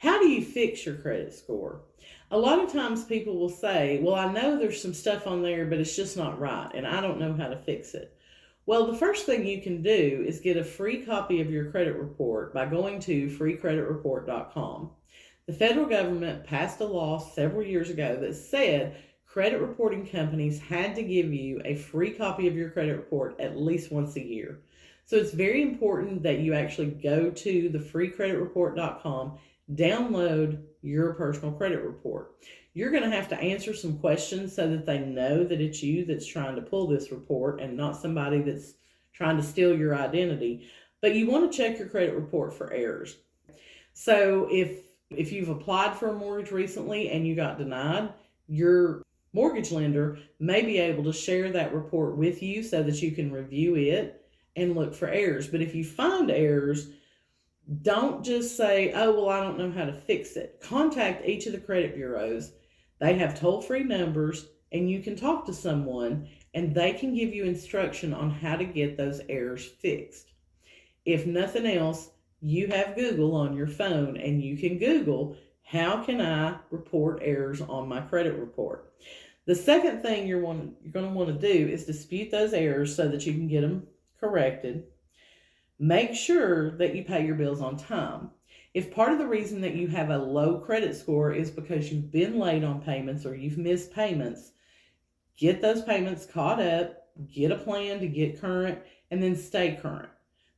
How do you fix your credit score? A lot of times people will say, well, I know there's some stuff on there, but it's just not right, and I don't know how to fix it. Well, the first thing you can do is get a free copy of your credit report by going to freecreditreport.com. The federal government passed a law several years ago that said credit reporting companies had to give you a free copy of your credit report at least once a year. So it's very important that you actually go to the freecreditreport.com, download your personal credit report. You're going to have to answer some questions so that they know that it's you that's trying to pull this report and not somebody that's trying to steal your identity. But you want to check your credit report for errors. So if you've applied for a mortgage recently and you got denied, your mortgage lender may be able to share that report with you so that you can review it and look for errors. But if you find errors, don't just say, oh, well, I don't know how to fix it. Contact each of the credit bureaus. They have toll-free numbers, and you can talk to someone, and they can give you instruction on how to get those errors fixed. If nothing else, you have Google on your phone, and you can Google, how can I report errors on my credit report? The second thing you're going to want to do is dispute those errors so that you can get them corrected. Make sure that you pay your bills on time. If part of the reason that you have a low credit score is because you've been late on payments or you've missed payments, get those payments caught up, get a plan to get current, and then stay current,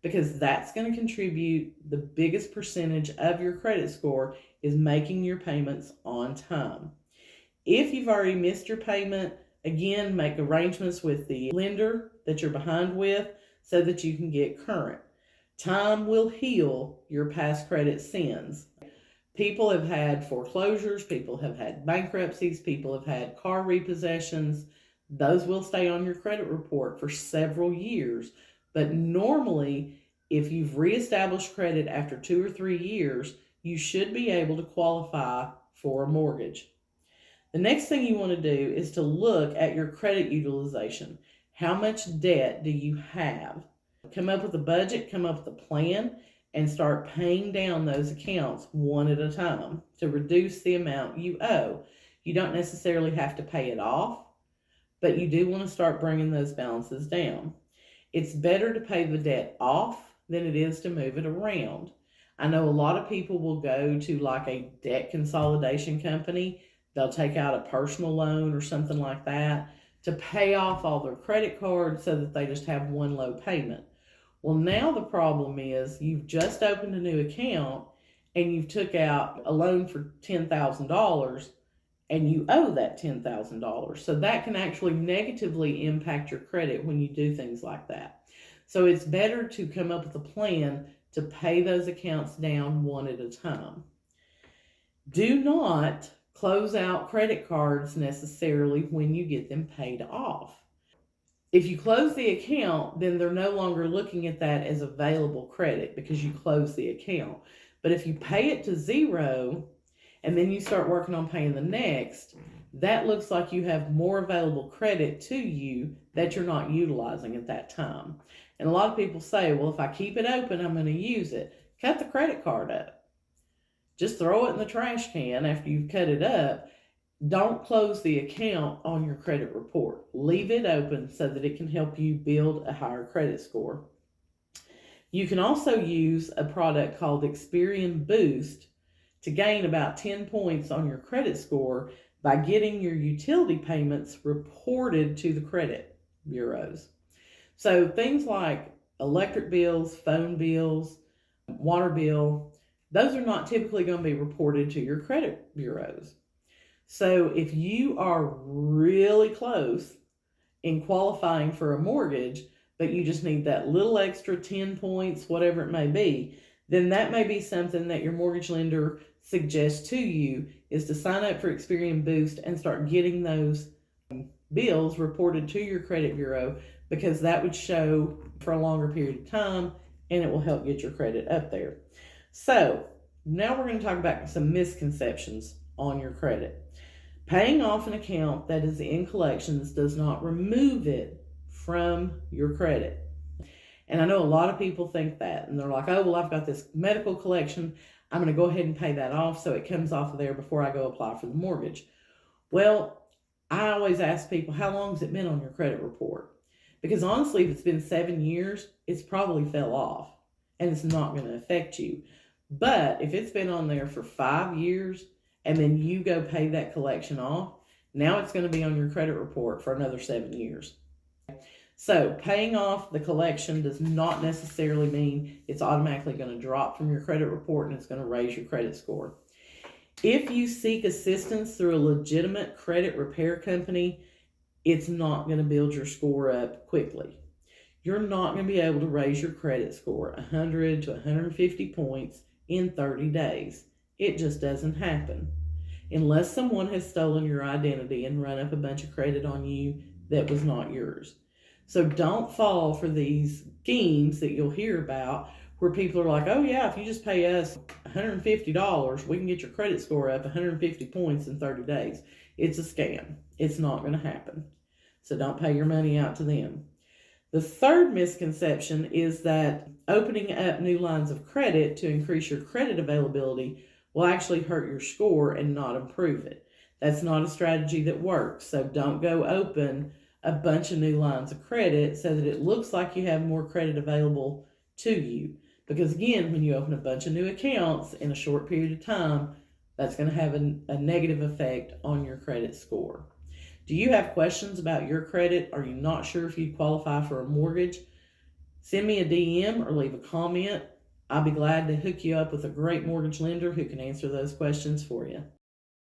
because that's going to contribute the biggest percentage of your credit score is making your payments on time. If you've already missed your payment, again, make arrangements with the lender that you're behind with so that you can get current. Time will heal your past credit sins. People have had foreclosures, people have had bankruptcies, people have had car repossessions. Those will stay on your credit report for several years. But normally, if you've reestablished credit after 2 or 3 years, you should be able to qualify for a mortgage. The next thing you want to do is to look at your credit utilization. How much debt do you have? Come up with a budget, come up with a plan, and start paying down those accounts one at a time to reduce the amount you owe. You don't necessarily have to pay it off, but you do want to start bringing those balances down. It's better to pay the debt off than it is to move it around. I know a lot of people will go to like a debt consolidation company. They'll take out a personal loan or something like that to pay off all their credit cards so that they just have one low payment. Well, now the problem is you've just opened a new account and you've took out a loan for $10,000 and you owe that $10,000. So that can actually negatively impact your credit when you do things like that. So it's better to come up with a plan to pay those accounts down one at a time. Do not close out credit cards necessarily when you get them paid off. If you close the account, then they're no longer looking at that as available credit because you close the account. But if you pay it to zero and then you start working on paying the next, that looks like you have more available credit to you that you're not utilizing at that time. And a lot of people say, well, if I keep it open, I'm going to use it. Cut the credit card up. Just throw it in the trash can after you've cut it up. Don't close the account on your credit report. Leave it open so that it can help you build a higher credit score. You can also use a product called Experian Boost to gain about 10 points on your credit score by getting your utility payments reported to the credit bureaus. So things like electric bills, phone bills, water bill, those are not typically going to be reported to your credit bureaus. So if you are really close in qualifying for a mortgage, but you just need that little extra 10 points, whatever it may be, then that may be something that your mortgage lender suggests to you, is to sign up for Experian Boost and start getting those bills reported to your credit bureau, because that would show for a longer period of time and it will help get your credit up there. So now we're going to talk about some misconceptions on your credit. Paying off an account that is in collections does not remove it from your credit. And I know a lot of people think that, and they're like, oh, well, I've got this medical collection. I'm going to go ahead and pay that off so it comes off of there before I go apply for the mortgage. Well, I always ask people, how long has it been on your credit report? Because honestly, if it's been 7 years, it's probably fell off and it's not going to affect you. But if it's been on there for 5 years and then you go pay that collection off, now it's going to be on your credit report for another 7 years. So paying off the collection does not necessarily mean it's automatically going to drop from your credit report and it's going to raise your credit score. If you seek assistance through a legitimate credit repair company, it's not going to build your score up quickly. You're not going to be able to raise your credit score 100 to 150 points in 30 days. It just doesn't happen. Unless someone has stolen your identity and run up a bunch of credit on you that was not yours. So don't fall for these schemes that you'll hear about where people are like, oh yeah, if you just pay us $150, we can get your credit score up 150 points in 30 days. It's a scam. It's not going to happen. So don't pay your money out to them. The third misconception is that opening up new lines of credit to increase your credit availability will actually hurt your score and not improve it. That's not a strategy that works. So don't go open a bunch of new lines of credit so that it looks like you have more credit available to you. Because again, when you open a bunch of new accounts in a short period of time, that's going to have a negative effect on your credit score. Do you have questions about your credit? Are you not sure if you qualify for a mortgage? Send me a DM or leave a comment. I'll be glad to hook you up with a great mortgage lender who can answer those questions for you.